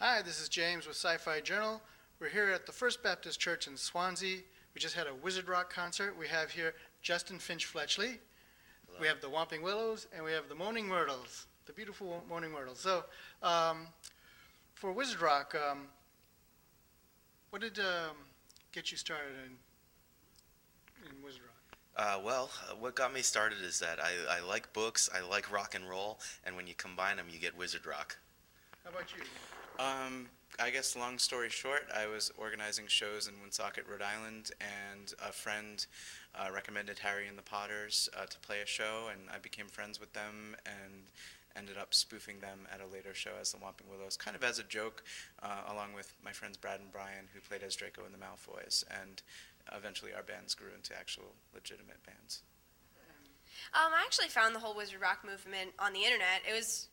Hi, this is James with Sci-Fi Journal. We're here at the First Baptist Church in Swansea. We just had a Wizard Rock concert. We have here Justin Finch-Fletchley. We have the Whomping Willows, and we have the Moaning Myrtles, the beautiful Moaning Myrtles. So, for Wizard Rock, what did get you started in Wizard Rock? What got me started is that I like books, I like rock and roll, and when you combine them, you get Wizard Rock. How about you? I guess long story short, I was organizing shows in Woonsocket, Rhode Island, and a friend recommended Harry and the Potters to play a show, and I became friends with them and ended up spoofing them at a later show as the Whomping Willows, kind of as a joke, along with my friends Brad and Brian, who played as Draco and the Malfoys, and eventually our bands grew into actual legitimate bands. I actually found the whole Wizard Rock movement on the internet. It was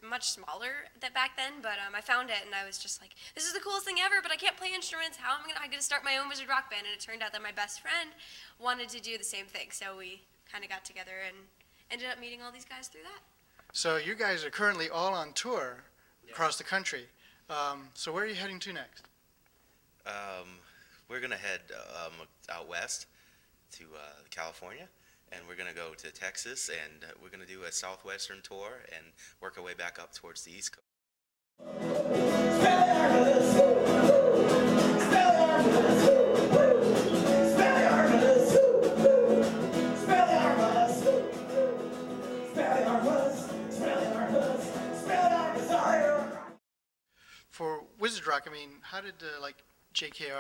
much smaller back then, but I found it and I was just like, this is the coolest thing ever, but I can't play instruments. How am I going to start my own Wizard Rock band? And it turned out that my best friend wanted to do the same thing, so we kind of got together and ended up meeting all these guys through that. So you guys are currently all on tour across the country. So where are you heading to next? We're going to head out west to California, and we're going to go to Texas, and we're going to do a southwestern tour and work our way back up towards the East Coast. For Wizard Rock, I mean, how did J.K.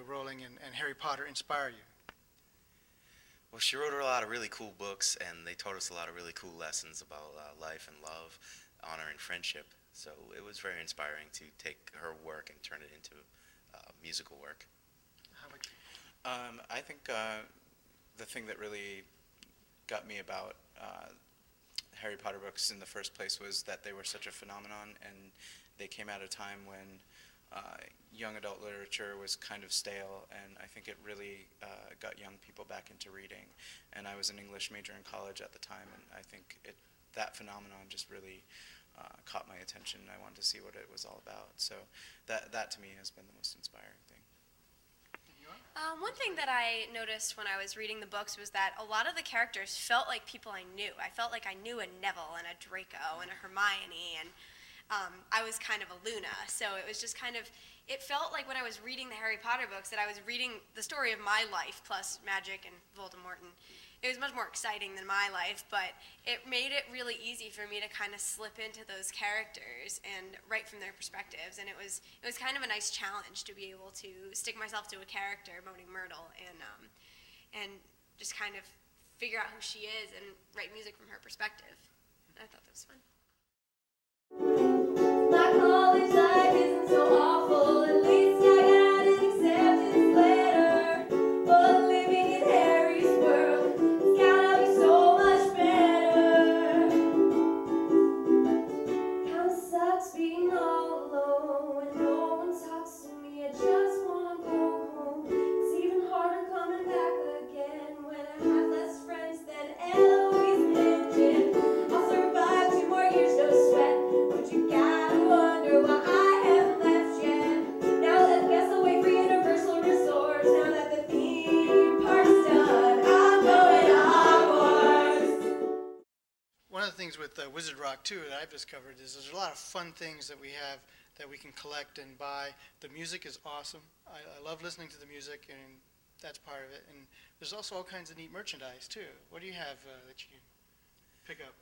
Rowling and Harry Potter inspire you? Well, she wrote a lot of really cool books, and they taught us a lot of really cool lessons about life and love, honor and friendship. So it was very inspiring to take her work and turn it into musical work. How about you? I think the thing that really got me about Harry Potter books in the first place was that they were such a phenomenon, and they came at a time when young adult literature was kind of stale, and I think it really got young people back into reading. And I was an English major in college at the time, and I think that phenomenon just really caught my attention, and I wanted to see what it was all about. So that to me has been the most inspiring thing. One thing that I noticed when I was reading the books was that a lot of the characters felt like people I knew. I felt like I knew a Neville and a Draco and a Hermione, and I was kind of a Luna. So it was just kind of, it felt like when I was reading the Harry Potter books that I was reading the story of my life plus magic and Voldemort, and it was much more exciting than my life, but it made it really easy for me to kind of slip into those characters and write from their perspectives, and it was kind of a nice challenge to be able to stick myself to a character, Moaning Myrtle, and just kind of figure out who she is and write music from her perspective. I thought that was fun. My college life isn't so awful, at least I got an acceptance letter. But living in Harry's world, it's gotta be so much better. Kinda sucks being all alone when no one talks to me, I just wanna go home. It's even harder coming back again when I have less friends than Eloise mentioned. I'll survive 2 more years, no sweat. But you gotta wonder why I haven't left yet. Now that guess I'll wait for Universal Resorts. Now that the theme park's done, I'm going to Hogwarts. One of the things with Wizard Rock, too, that I've discovered is there's a lot of fun things that we have that we can collect and buy. The music is awesome. I love listening to the music, and that's part of it. And there's also all kinds of neat merchandise, too. What do you have that you can pick up?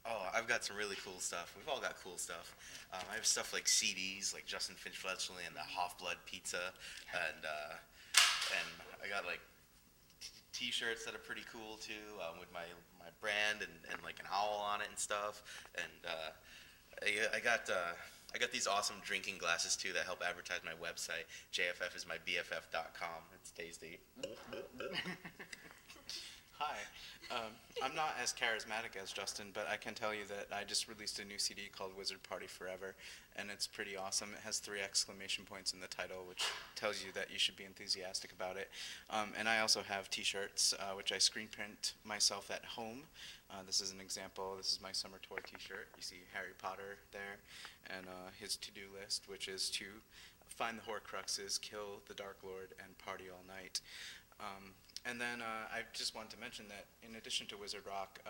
Oh, I've got some really cool stuff. We've all got cool stuff. I have stuff like CDs, like Justin Finch-Fletchley and the Half-Blood Pizza, and I got like T-shirts that are pretty cool too, with my brand and like an owl on it and stuff. And I got these awesome drinking glasses too that help advertise my website. JFFismybff.com. It's tasty. Hi. I'm not as charismatic as Justin, but I can tell you that I just released a new CD called Wizard Party Forever, and it's pretty awesome. It has 3 exclamation points in the title, which tells you that you should be enthusiastic about it. And I also have T-shirts, which I screen print myself at home. This is an example. This is my summer tour T-shirt. You see Harry Potter there, and his to-do list, which is to find the Horcruxes, kill the Dark Lord, and party all night. And then I just wanted to mention that in addition to Wizard Rock,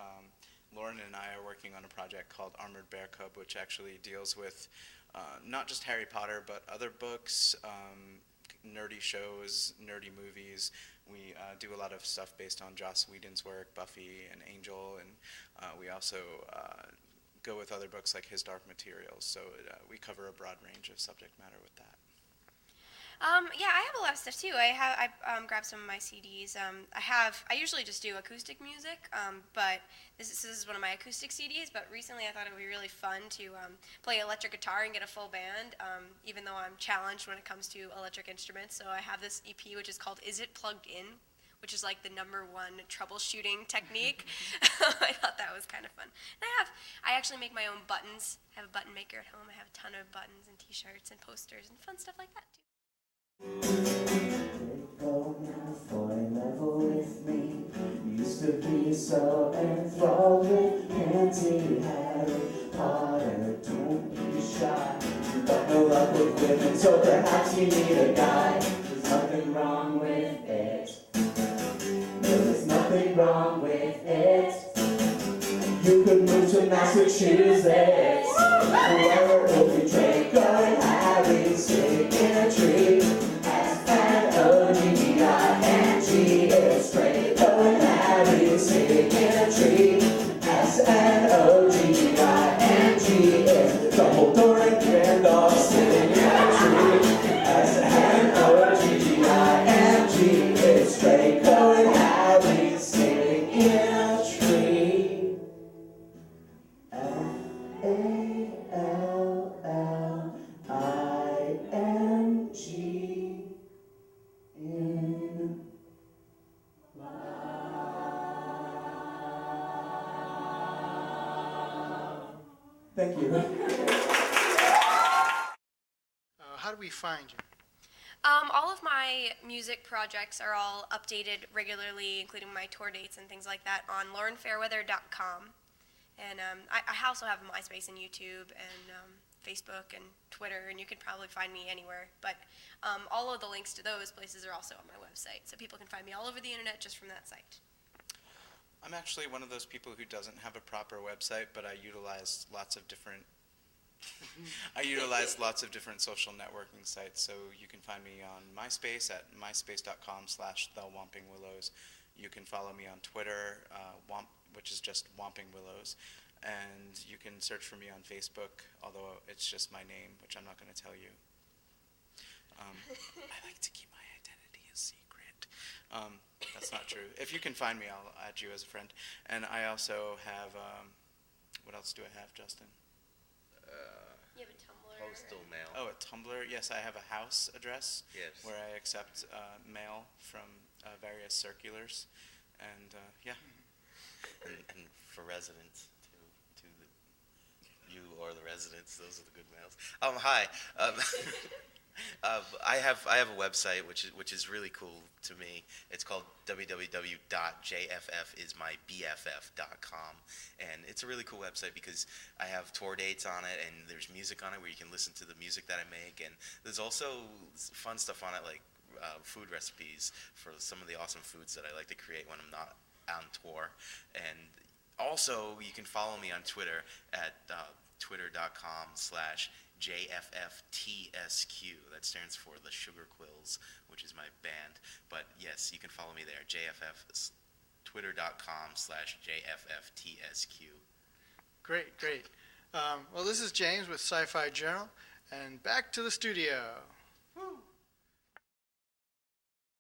Lauren and I are working on a project called Armored Bear Cub, which actually deals with not just Harry Potter, but other books, nerdy shows, nerdy movies. We do a lot of stuff based on Joss Whedon's work, Buffy and Angel, and we also go with other books like His Dark Materials. So we cover a broad range of subject matter with that. Yeah, I have a lot of stuff too. I grabbed some of my CDs. I usually just do acoustic music, but this is one of my acoustic CDs. But recently, I thought it would be really fun to play electric guitar and get a full band, even though I'm challenged when it comes to electric instruments. So I have this EP, which is called "Is It Plugged In?" which is like the #1 troubleshooting technique. I thought that was kind of fun. And I actually make my own buttons. I have a button maker at home. I have a ton of buttons and T-shirts and posters and fun stuff like that too. Go now for a level with me. Used to be so enthralled with Canty, Harry Potter. Don't be shy. You got no luck with women, so perhaps you need a guy. There's nothing wrong with it. No, there's nothing wrong with it. You could move to Massachusetts. Whoever will be Draco and Harry sitting in a tree. S-N-O-G-G-I-N-G, it's Draco and Harry sitting in a tree. S-N-O-G-G-I-N-G, it's Dumbledore and Gandalf sitting in a tree. S-N-O-G-G-I-N-G, it's Draco and Harry sitting in a tree. F-A-L-L-I-N-G. Thank you. How do we find you? All of my music projects are all updated regularly, including my tour dates and things like that, on laurenfairweather.com. And I also have MySpace and YouTube and Facebook and Twitter, and you can probably find me anywhere. But all of the links to those places are also on my website, so people can find me all over the internet just from that site. I'm actually one of those people who doesn't have a proper website, but I utilize lots of different social networking sites. So you can find me on MySpace at myspace.com/thewhompingwillows. You can follow me on Twitter, which is just Whomping Willows. And you can search for me on Facebook, although it's just my name, which I'm not going to tell you. I like to keep my identity a secret. That's not true. If you can find me, I'll add you as a friend. And I also have, what else do I have, Justin? You have a Tumblr? Postal mail. Oh, a Tumblr. Yes, I have a house address where I accept mail from various circulars. And, yeah. And for residents, to you or the residents, those are the good mails. Hi. I have a website which is really cool to me. It's called www.jffismybff.com, and it's a really cool website because I have tour dates on it, and there's music on it where you can listen to the music that I make, and there's also fun stuff on it like food recipes for some of the awesome foods that I like to create when I'm not on tour. And also you can follow me on Twitter at twitter.com/JFFTSQ. That stands for the Sugar Quills, which is my band. But yes, you can follow me there, twitter.com/JFFTSQ. Great. Well, this is James with Sci-Fi Journal, and back to the studio.